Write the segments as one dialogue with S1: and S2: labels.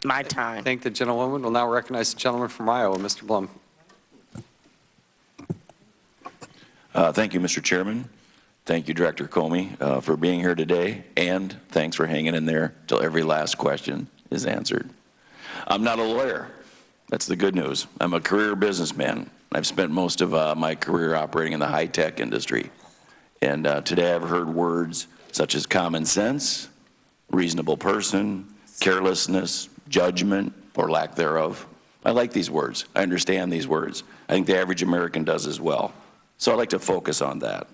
S1: My time.
S2: Thank the gentlewoman. We'll now recognize the gentleman from Iowa, Mr. Blum.
S3: Thank you, Mr. Chairman. Thank you, Director Comey, for being here today, and thanks for hanging in there till every last question is answered. I'm not a lawyer. That's the good news. I'm a career businessman. I've spent most of my career operating in the high-tech industry. And today I've heard words such as common sense, reasonable person, carelessness, judgment, or lack thereof. I like these words. I understand these words. I think the average American does as well. So I'd like to focus on that.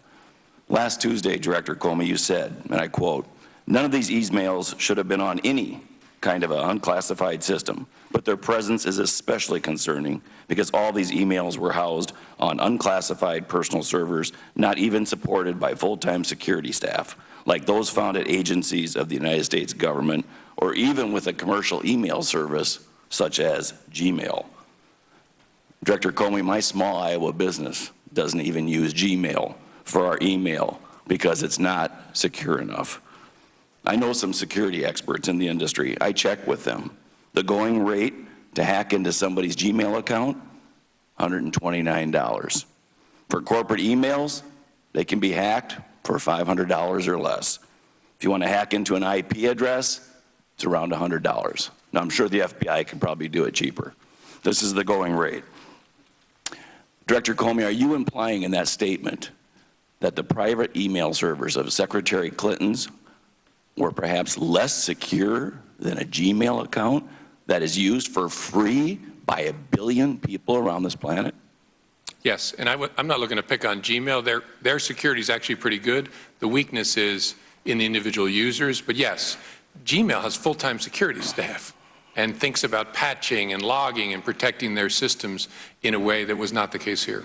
S3: Last Tuesday, Director Comey, you said, and I quote, "None of these emails should have been on any kind of an unclassified system, but their presence is especially concerning because all these emails were housed on unclassified personal servers, not even supported by full-time security staff, like those found at agencies of the United States government, or even with a commercial email service such as Gmail." Director Comey, my small Iowa business doesn't even use Gmail for our email because it's not secure enough. I know some security experts in the industry. I check with them. The going rate to hack into somebody's Gmail account, $129. For corporate emails, they can be hacked for $500 or less. If you want to hack into an IP address, it's around $100. Now, I'm sure the FBI can probably do it cheaper. This is the going rate. Director Comey, are you implying in that statement that the private email servers of Secretary Clinton's were perhaps less secure than a Gmail account that is used for free by 1 billion people around this planet?
S4: Yes, and I'm not looking to pick on Gmail. Their security is actually pretty good. The weakness is in the individual users. But yes, Gmail has full-time security staff and thinks about patching and logging and protecting their systems in a way that was not the case here.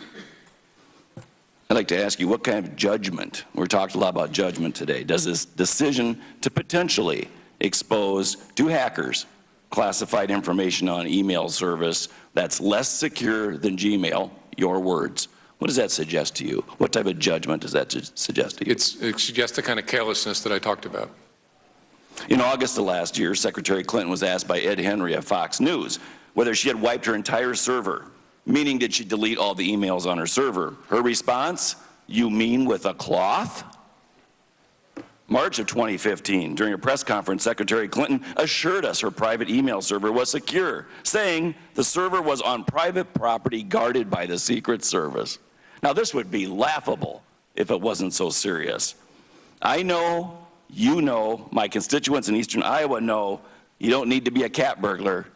S3: I'd like to ask you, what kind of judgment, we're talking a lot about judgment today, does this decision to potentially expose to hackers classified information on email service that's less secure than Gmail, your words, what does that suggest to you? What type of judgment does that suggest to you?
S4: It suggests the kind of carelessness that I talked about.
S3: In August of last year, Secretary Clinton was asked by Ed Henry of Fox News whether she had wiped her entire server, meaning did she delete all the emails on her server? Her response, "You mean with a cloth?" March of 2015, during a press conference, Secretary Clinton assured us her private email server was secure, saying the server was on private property guarded by the Secret Service. Now, this would be laughable if it wasn't so serious. I know, you know, my constituents in eastern Iowa know you don't need to be a cat burglar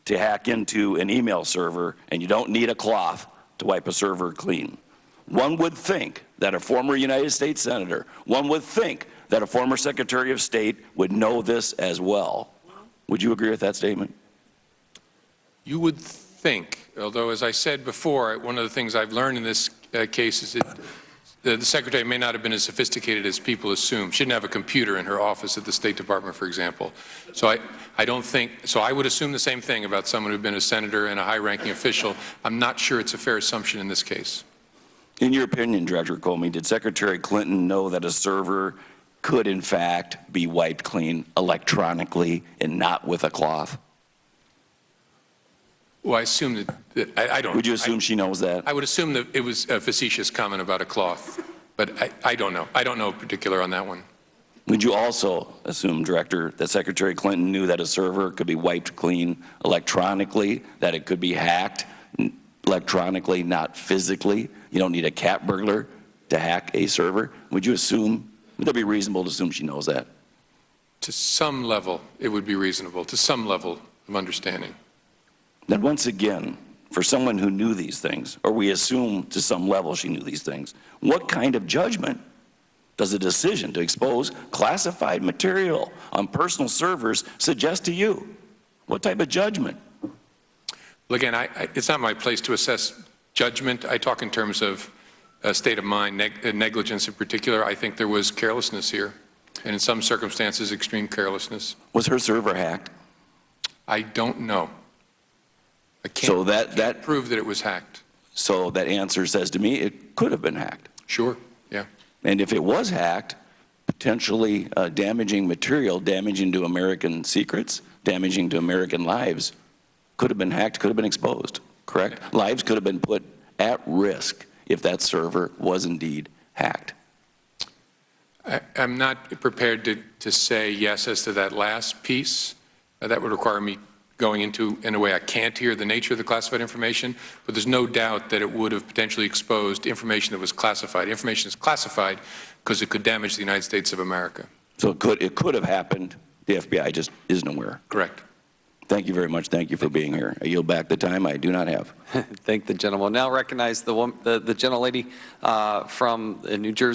S3: to hack into an email server, and you don't need a cloth to wipe a server clean. One would think that a former United States Senator, one would think that a former Secretary of State would know this as well. Would you agree with that statement?
S4: You would think, although as I said before, one of the things I've learned in this case is that the Secretary may not have been as sophisticated as people assume. She didn't have a computer in her office at the State Department, for example. So I don't think, so I would assume the same thing about someone who'd been a senator and a high-ranking official. I'm not sure it's a fair assumption in this case.
S3: In your opinion, Director Comey, did Secretary Clinton know that a server could in fact be wiped clean electronically and not with a cloth?
S4: Well, I assume that I don't.
S3: Would you assume she knows that?
S4: I would assume that it was a facetious comment about a cloth, but I don't know. I don't know in particular on that one.
S3: Would you also assume, Director, that Secretary Clinton knew that a server could be wiped clean electronically, that it could be hacked electronically, not physically? You don't need a cat burglar to hack a server. Would you assume, would that be reasonable to assume she knows that?
S4: To some level, it would be reasonable, to some level of understanding.
S3: Then once again, for someone who knew these things, or we assume to some level she knew these things, what kind of judgment does a decision to expose classified material on personal servers suggest to you? What type of judgment?
S4: Well, again, it's not my place to assess judgment. I talk in terms of state of mind, negligence in particular. I think there was carelessness here, and in some circumstances, extreme carelessness.
S3: Was her server hacked?
S4: I don't know. I can't prove that it was hacked.
S3: So that answer says to me it could have been hacked.
S4: Sure, yeah.
S3: And if it was hacked, potentially damaging material, damaging to American secrets, damaging to American lives could have been hacked, could have been exposed, correct? Lives could have been put at risk if that server was indeed hacked.
S4: I'm not prepared to say yes as to that last piece. That would require me going into, in a way I can't hear the nature of the classified information, but there's no doubt that it would have potentially exposed information that was classified. Information is classified because it could damage the United States of America.
S3: So it could have happened. The FBI just isn't aware.
S4: Correct.
S3: Thank you very much. Thank you for being here. I yield back the time I do not have.
S2: Thank the gentleman. Now recognize the gentlelady from New Jersey.